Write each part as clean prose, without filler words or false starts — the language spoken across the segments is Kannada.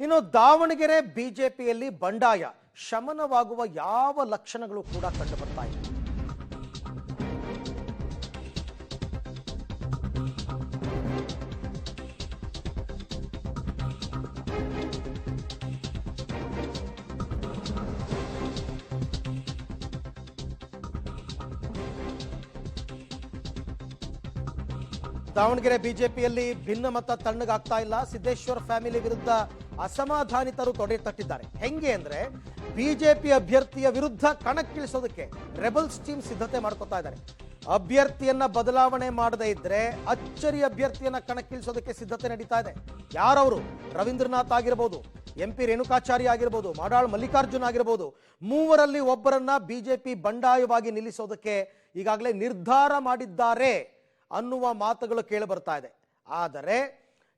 ಇನ್ನು ದಾವಣಗೆರೆ ಬಿಜೆಪಿಯಲ್ಲಿ ಬಂಡಾಯ ಶಮನವಾಗುವ ಯಾವ ಲಕ್ಷಣಗಳು ಕೂಡ ಕಂಡು ಬರ್ತಾ ಇದೆ. ದಾವಣಗೆರೆ ಬಿಜೆಪಿಯಲ್ಲಿ ಭಿನ್ನಮತ ತಣ್ಣಗಾಗ್ತಾ ಇಲ್ಲ. ಸಿದ್ದೇಶ್ವರ್ ಫ್ಯಾಮಿಲಿ ವಿರುದ್ಧ ಅಸಮಾಧಾನಿತರು ತೊಡೆ ತಟ್ಟಿದ್ದಾರೆ. ಹೆಂಗೆ ಅಂದ್ರೆ ಬಿಜೆಪಿ ಅಭ್ಯರ್ಥಿಯ ವಿರುದ್ಧ ಕಣಕ್ಕಿಳಿಸೋದಕ್ಕೆ ರೆಬಲ್ಸ್ ಟೀಮ್ ಸಿದ್ಧತೆ ಮಾಡ್ಕೊತಾ ಇದ್ದಾರೆ. ಅಭ್ಯರ್ಥಿಯನ್ನ ಬದಲಾವಣೆ ಮಾಡದೇ ಇದ್ರೆ ಅಚ್ಚರಿ ಅಭ್ಯರ್ಥಿಯನ್ನ ಕಣಕ್ಕಿಳಿಸೋದಕ್ಕೆ ಸಿದ್ಧತೆ ನಡೀತಾ ಇದೆ. ಯಾರವರು? ರವೀಂದ್ರನಾಥ್ ಆಗಿರಬಹುದು, ಎಂಪಿ ರೇಣುಕಾಚಾರ್ಯ ಆಗಿರಬಹುದು, ಮಾಡಾಳ್ ಮಲ್ಲಿಕಾರ್ಜುನ್ ಆಗಿರಬಹುದು. ಮೂವರಲ್ಲಿ ಒಬ್ಬರನ್ನ ಬಿಜೆಪಿ ಬಂಡಾಯವಾಗಿ ನಿಲ್ಲಿಸೋದಕ್ಕೆ ಈಗಾಗಲೇ ನಿರ್ಧಾರ ಮಾಡಿದ್ದಾರೆ ಅನ್ನುವ ಮಾತುಗಳು ಕೇಳಿ ಬರ್ತಾ ಇದೆ. ಆದರೆ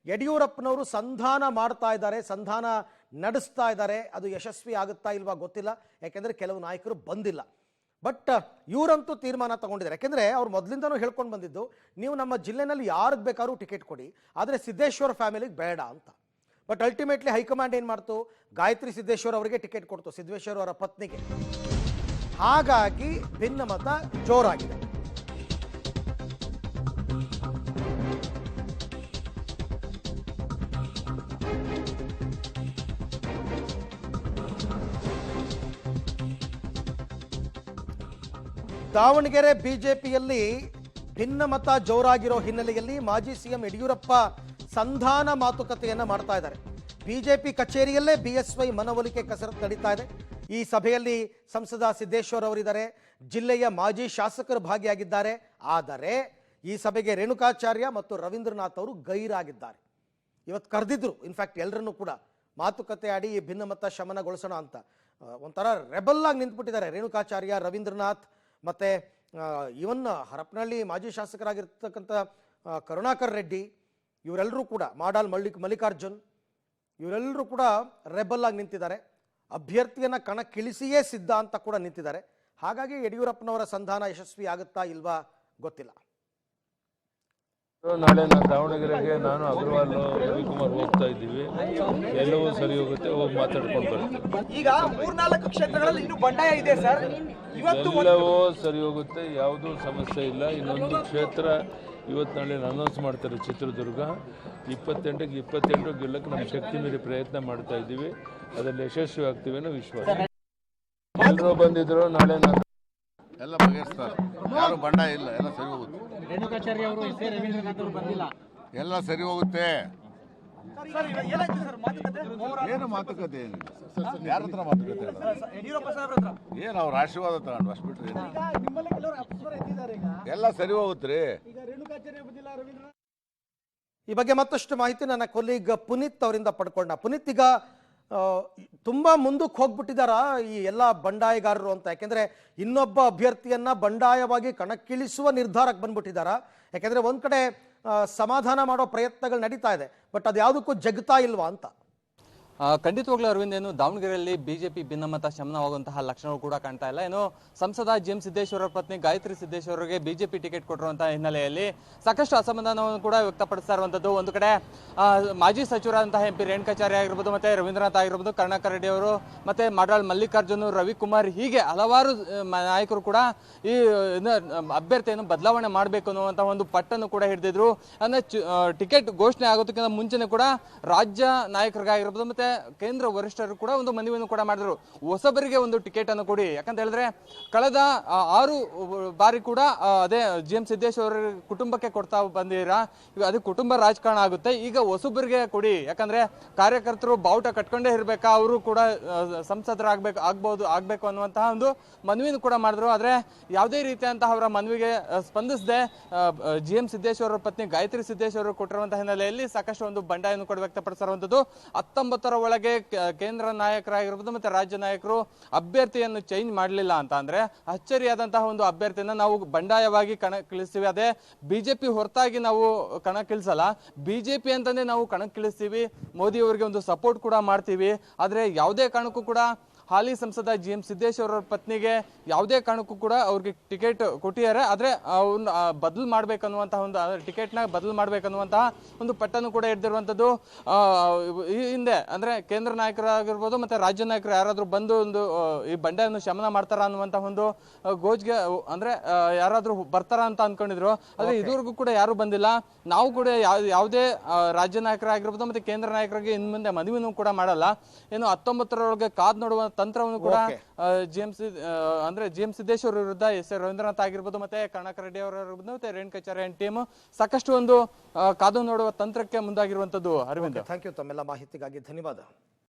ಯಡಿಯೂರಪ್ಪನವರು ಸಂಧಾನ ಮಾಡ್ತಾ ಇದ್ದಾರೆ, ಸಂಧಾನ ನಡೆಸ್ತಾ ಇದ್ದಾರೆ. ಅದು ಯಶಸ್ವಿ ಆಗುತ್ತಾ ಇಲ್ವಾ ಗೊತ್ತಿಲ್ಲ, ಯಾಕೆಂದ್ರೆ ಕೆಲವು ನಾಯಕರು ಬಂದಿಲ್ಲ. ಬಟ್ ಇವರಂತೂ ತೀರ್ಮಾನ ತಗೊಂಡಿದ್ದಾರೆ. ಯಾಕೆಂದ್ರೆ ಅವ್ರು ಮೊದಲಿಂದನೂ ಹೇಳ್ಕೊಂಡು ಬಂದಿದ್ದು, ನೀವು ನಮ್ಮ ಜಿಲ್ಲೆನಲ್ಲಿ ಯಾರಿಗೆ ಬೇಕಾದ್ರೂ ಟಿಕೆಟ್ ಕೊಡಿ, ಆದರೆ ಸಿದ್ದೇಶ್ವರ ಫ್ಯಾಮಿಲಿಗೆ ಬೇಡ ಅಂತ. ಬಟ್ ಅಲ್ಟಿಮೇಟ್ಲಿ ಹೈಕಮಾಂಡ್ ಏನು ಮಾಡ್ತು? ಗಾಯತ್ರಿ ಸಿದ್ದೇಶ್ವರ್ ಅವರಿಗೆ ಟಿಕೆಟ್ ಕೊಡ್ತು, ಸಿದ್ದೇಶ್ವರ್ ಅವರ ಪತ್ನಿಗೆ. ಹಾಗಾಗಿ ಭಿನ್ನಮತ ಜೋರಾಗಿದೆ. ದಾವಣಗೆರೆ ಬಿಜೆಪಿಯಲ್ಲಿ ಭಿನ್ನಮತ ಜೋರಾಗಿರೋ ಹಿನ್ನೆಲೆಯಲ್ಲಿ ಮಾಜಿ ಸಿಎಂ ಯಡಿಯೂರಪ್ಪ ಸಂಧಾನ ಮಾತುಕತೆಯನ್ನ ಮಾಡ್ತಾ ಇದ್ದಾರೆ. ಬಿಜೆಪಿ ಕಚೇರಿಯಲ್ಲೇ ಬಿಎಸ್ವೈ ಮನವೊಲಿಕೆ ಕಸರತ್ತು ನಡೀತಾ ಇದೆ. ಈ ಸಭೆಯಲ್ಲಿ ಸಂಸದ ಸಿದ್ದೇಶ್ವರ್ ಅವರಿದ್ದಾರೆ, ಜಿಲ್ಲೆಯ ಮಾಜಿ ಶಾಸಕರು ಭಾಗಿಯಾಗಿದ್ದಾರೆ. ಆದರೆ ಈ ಸಭೆಗೆ ರೇಣುಕಾಚಾರ್ಯ ಮತ್ತು ರವೀಂದ್ರನಾಥ್ ಅವರು ಗೈರಾಗಿದ್ದಾರೆ. ಇವತ್ತು ಕರೆದಿದ್ರು, ಇನ್ಫ್ಯಾಕ್ಟ್ ಎಲ್ಲರನ್ನೂ ಕೂಡ ಮಾತುಕತೆ ಆಡಿ ಈ ಭಿನ್ನಮತ ಶಮನಗೊಳಿಸೋಣ ಅಂತ. ಒಂಥರ ರೆಬಲ್ ಆಗಿ ನಿಂತ್ಬಿಟ್ಟಿದ್ದಾರೆ ರೇಣುಕಾಚಾರ್ಯ, ರವೀಂದ್ರನಾಥ್, ಮತ್ತೆ ಇವನ್ ಹರಪನಹಳ್ಳಿ ಮಾಜಿ ಶಾಸಕರಾಗಿರ್ತಕ್ಕಂಥ ಕರುಣಾಕರ್ ರೆಡ್ಡಿ, ಇವರೆಲ್ಲರೂ ಕೂಡ ಮಾಡಾಳ್ ಮಲ್ಲಿಕಾರ್ಜುನ್, ಇವರೆಲ್ಲರೂ ಕೂಡ ರೆಬಲ್ ಆಗಿ ನಿಂತಿದ್ದಾರೆ. ಅಭ್ಯರ್ಥಿಯನ್ನ ಕಣಕ್ಕಿಳಿಸಿಯೇ ಸಿದ್ಧ ಅಂತ ಕೂಡ ನಿಂತಿದ್ದಾರೆ. ಹಾಗಾಗಿ ಯಡಿಯೂರಪ್ಪನವರ ಸಂಧಾನ ಯಶಸ್ವಿ ಆಗುತ್ತಾ ಇಲ್ವಾ ಗೊತ್ತಿಲ್ಲ. ನಾಳೆ ನಾನು ದಾವಣಗೆರೆಗೆ ನಾನು ಅಗರ್ವಾಲ್ ರವಿಕುಮಾರ್ ಹೋಗ್ತಾ ಇದ್ದೀವಿ. ಎಲ್ಲವೂ ಸರಿ ಹೋಗುತ್ತೆ, ಹೋಗಿ ಮಾತಾಡ್ಕೊಂಡು ಬರ್ತೀವಿ. ಈಗ 3-4 ಕ್ಷೇತ್ರಗಳಲ್ಲಿ ಇನ್ನೂ ಬಂಡಾಯ ಇದೆ ಸರ್. ಎಲ್ಲವೂ ಸರಿ ಹೋಗುತ್ತೆ, ಯಾವುದೂ ಸಮಸ್ಯೆ ಇಲ್ಲ. ಇನ್ನೊಂದು ಕ್ಷೇತ್ರ ಇವತ್ತು ನಾಳೆ ಅನೌನ್ಸ್ ಮಾಡ್ತಾರೆ, ಚಿತ್ರದುರ್ಗ. 28ಕ್ಕೆ 28 ಗೆಲ್ಲಕ್ಕೆ ನಮ್ಮ ಶಕ್ತಿ ಮೀರಿ ಪ್ರಯತ್ನ ಮಾಡ್ತಾ ಇದ್ದೀವಿ. ಅದರಲ್ಲಿ ಯಶಸ್ವಿ ಆಗ್ತೀವಿ ಅನ್ನೋ ವಿಶ್ವಾಸ. ಎಲ್ಲರೂ ಬಂದಿದ್ರು, ನಾಳೆ ನಾನು ಎಲ್ಲ ಬಗೆಹರಿಸ್ತಾರೆ. ಯಾರು ಬಂಡಾಯ ಇಲ್ಲ, ಎಲ್ಲ ಸರಿ ಹೋಗುತ್ತೆ. ರೇಣುಕಾಚಾರ್ಯ ಅವರು ರವೀಂದ್ರನಾಥ್ ಅವರು ಬಂದಿಲ್ಲ, ಎಲ್ಲ ಸರಿ ಹೋಗುತ್ತೆ. ಏನು ಮಾತುಕತೆ ಏನಿಲ್ಲ, ಯಾರ ಹತ್ರ ಮಾತುಕತೆ ಏನು ಅವ್ರ ಆಶೀರ್ವಾದ ತಗೊಂಡು ಅಷ್ಟ್ಬಿಟ್ರೆ ಎಲ್ಲ ಸರಿ ಹೋಗುತ್ತೆ. ಈ ಬಗ್ಗೆ ಮತ್ತಷ್ಟು ಮಾಹಿತಿ ನನ್ನ ಕೊಲೀಗ್ ಪುನೀತ್ ಅವರಿಂದ ಪಡ್ಕೊಂಡ. ಪುನೀತ್, ಈಗ ತುಂಬಾ ಮುಂದಕ್ಕೆ ಹೋಗ್ಬಿಟ್ಟಿದಾರ ಈ ಎಲ್ಲ ಬಂಡಾಯಗಾರರು ಅಂತ? ಯಾಕೆಂದ್ರೆ ಇನ್ನೊಬ್ಬ ಅಭ್ಯರ್ಥಿಯನ್ನ ಬಂಡಾಯವಾಗಿ ಕಣಕ್ಕಿಳಿಸುವ ನಿರ್ಧಾರಕ್ಕೆ ಬಂದ್ಬಿಟ್ಟಿದಾರ. ಯಾಕೆಂದ್ರೆ ಒಂದ್ ಕಡೆ ಸಮಾಧಾನ ಮಾಡೋ ಪ್ರಯತ್ನಗಳು ನಡೀತಾ ಇದೆ, ಬಟ್ ಅದು ಯಾವುದಕ್ಕೂ ಜಗ್ತಾ ಇಲ್ವಾ ಅಂತ. ಖಂಡಿತವಾಗ್ಲೂ ಅರವಿಂದ್, ಏನು ದಾವಣಗೆರೆಯಲ್ಲಿ ಬಿಜೆಪಿ ಭಿನ್ನಮತ ಶಮನವಾಗುವಂತಹ ಲಕ್ಷಣಗಳು ಕೂಡ ಕಾಣ್ತಾ ಇಲ್ಲ. ಏನು ಸಂಸದ ಜಿಎಂ ಸಿದ್ದೇಶ್ವರ ಪತ್ನಿ ಗಾಯತ್ರಿ ಸಿದ್ದೇಶ್ವರರಿಗೆ ಬಿಜೆಪಿ ಟಿಕೆಟ್ ಕೊಟ್ಟಿರುವಂತಹ ಹಿನ್ನೆಲೆಯಲ್ಲಿ ಸಾಕಷ್ಟು ಅಸಮಾಧಾನವನ್ನು ಕೂಡ ವ್ಯಕ್ತಪಡಿಸ್ತಾ ಇರುವಂತದ್ದು. ಒಂದು ಕಡೆ ಮಾಜಿ ಸಚಿವರಾದಂತಹ ಎಂಪಿ ರೇಣುಕಾಚಾರ್ಯ ಆಗಿರ್ಬೋದು, ಮತ್ತೆ ರವೀಂದ್ರನಾಥ್ ಆಗಿರ್ಬೋದು, ಕರುಣಾಕರ್ ರೆಡ್ಡಿ ಅವರು, ಮತ್ತೆ ಮಾಡಾಳ್ ಮಲ್ಲಿಕಾರ್ಜುನ್, ರವಿಕುಮಾರ್, ಹೀಗೆ ಹಲವಾರು ನಾಯಕರು ಕೂಡ ಈ ಅಭ್ಯರ್ಥಿಯನ್ನು ಬದಲಾವಣೆ ಮಾಡಬೇಕು ಅನ್ನುವಂತಹ ಒಂದು ಪಟ್ಟನ್ನು ಕೂಡ ಹಿಡಿದಿದ್ರು. ಅಂದ್ರೆ ಟಿಕೆಟ್ ಘೋಷಣೆ ಆಗೋದಕ್ಕಿಂತ ಮುಂಚೆನೆ ಕೂಡ ರಾಜ್ಯ ನಾಯಕರಿಗಾಗಿರ್ಬೋದು, ಮತ್ತೆ ಕೇಂದ್ರ ವರಿಷ್ಠರು ಕೂಡ ಒಂದು ಮನವಿಯನ್ನು ಕೂಡ ಮಾಡಿದ್ರು, ಹೊಸಬರಿಗೆ ಒಂದು ಟಿಕೆಟ್ ಅನ್ನು ಕೊಡಿ. ಯಾಕಂತ ಹೇಳಿದ್ರೆ ಕಳೆದ 6 ಬಾರಿ ಕೂಡ ಅದೇ ಜಿಎಂ ಸಿದ್ದೇಶ್ವರ ಕುಟುಂಬಕ್ಕೆ ಕೊಡ್ತಾ ಬಂದಿರಾ, ಅದು ಕುಟುಂಬ ರಾಜಕಾರಣ ಆಗುತ್ತೆ. ಈಗ ಹೊಸಬರಿಗೆ ಕೊಡಿ, ಯಾಕಂದ್ರೆ ಕಾರ್ಯಕರ್ತರು ಬಾವುಟ ಕಟ್ಕೊಂಡೇ ಇರ್ಬೇಕಾ, ಅವರು ಕೂಡ ಆಗ್ಬೇಕು ಅನ್ನುವಂತಹ ಒಂದು ಮನವಿಯನ್ನು ಕೂಡ ಮಾಡಿದ್ರು. ಆದ್ರೆ ಯಾವುದೇ ರೀತಿಯಂತಹ ಅವರ ಮನವಿಗೆ ಸ್ಪಂದಿಸದೆ ಜಿಎಂ ಸಿದ್ದೇಶ್ವರ ಪತ್ನಿ ಗಾಯತ್ರಿ ಸಿದ್ದೇಶ್ವರ ಕೊಟ್ಟಿರುವಂತಹ ಹಿನ್ನೆಲೆಯಲ್ಲಿ ಸಾಕಷ್ಟು ಒಂದು ಬಂಡಾಯನ್ನು ಕೂಡ ವ್ಯಕ್ತಪಡಿಸಿರುವಂತದ್ದು. 19 ಒಳಗೆ ಕೇಂದ್ರ ನಾಯಕರಾಗಿರ್ಬೋದು ಮತ್ತೆ ರಾಜ್ಯ ನಾಯಕರು ಅಭ್ಯರ್ಥಿಯನ್ನು ಚೇಂಜ್ ಮಾಡಲಿಲ್ಲ ಅಂತ ಅಂದ್ರೆ ಅಚ್ಚರಿಯಾದಂತಹ ಒಂದು ಅಭ್ಯರ್ಥಿಯನ್ನ ನಾವು ಬಂಡಾಯವಾಗಿ ಕಣಕ್ಕಿಳಿಸ್ತೀವಿ. ಅದೇ ಬಿಜೆಪಿ ಹೊರತಾಗಿ ನಾವು ಕಣಕ್ಕಿಳಿಸಲ್ಲ, ಬಿಜೆಪಿ ಅಂತಂದ್ರೆ ನಾವು ಕಣಕ್ಕಿಳಿಸ್ತೀವಿ, ಮೋದಿ ಅವರಿಗೆ ಒಂದು ಸಪೋರ್ಟ್ ಕೂಡ ಮಾಡ್ತೀವಿ. ಆದ್ರೆ ಯಾವುದೇ ಕಾರಣಕ್ಕೂ ಕೂಡ ಹಾಲಿ ಸಂಸದ GM ಸಿದ್ದೇಶ್ವರ ಅವರ ಪತ್ನಿಗೆ ಯಾವುದೇ ಕಾರಣಕ್ಕೂ ಕೂಡ ಅವ್ರಿಗೆ ಟಿಕೆಟ್ ಕೊಟ್ಟಿದ್ದಾರೆ. ಆದ್ರೆ ಅವ್ನ ಬದಲು ಮಾಡ್ಬೇಕನ್ನುವಂತಹ ಒಂದು ಟಿಕೆಟ್ನ ಬದಲು ಮಾಡ್ಬೇಕನ್ನುವಂತಹ ಒಂದು ಪಟ್ಟನ್ನು ಕೂಡ ಹಿಡಿದಿರುವಂತದ್ದು. ಈ ಹಿಂದೆ ಅಂದ್ರೆ ಕೇಂದ್ರ ನಾಯಕರಾಗಿರ್ಬೋದು ಮತ್ತೆ ರಾಜ್ಯ ನಾಯಕರು ಯಾರಾದ್ರೂ ಬಂದು ಒಂದು ಈ ಬಂಡೆಯನ್ನು ಶಮನ ಮಾಡ್ತಾರ ಅನ್ನುವಂತಹ ಒಂದು ಗೋಜ್ಗೆ ಅಂದ್ರೆ ಯಾರಾದ್ರೂ ಬರ್ತಾರ ಅಂತ ಅನ್ಕೊಂಡಿದ್ರು. ಆದ್ರೆ ಇದುವರೆಗೂ ಕೂಡ ಯಾರು ಬಂದಿಲ್ಲ. ನಾವು ಕೂಡ ಯಾವುದೇ ರಾಜ್ಯ ನಾಯಕರಾಗಿರ್ಬೋದು ಮತ್ತೆ ಕೇಂದ್ರ ನಾಯಕರಿಗೆ ಇನ್ ಮುಂದೆ ಮನವಿನೂ ಕೂಡ ಮಾಡಲ್ಲ. ಏನು 19ರೊಳಗೆ ಕಾದ್ ನೋಡುವ ತಂತ್ರವನ್ನು ಕೂಡ GM ಸಿದ್ದೇಶ್ವರ ವಿರುದ್ಧ ಎಸ್ ರವೀಂದ್ರನಾಥ್ ಆಗಿರ್ಬೋದು ಮತ್ತೆ ಕರ್ಣಾಕರ ರೆಡ್ಡಿ ಅವರಿರ್ಬೋದು ಮತ್ತೆ ರೇಣುಕಾಚಾರ್ಯ ಟೀಮ್ ಸಾಕಷ್ಟು ಒಂದು ಕಾದು ನೋಡುವ ತಂತ್ರಕ್ಕೆ ಮುಂದಾಗಿರುವಂತದ್ದು. Arvind, thank you. ತಮ್ಮೆಲ್ಲ ಮಾಹಿತಿಗಾಗಿ ಧನ್ಯವಾದ.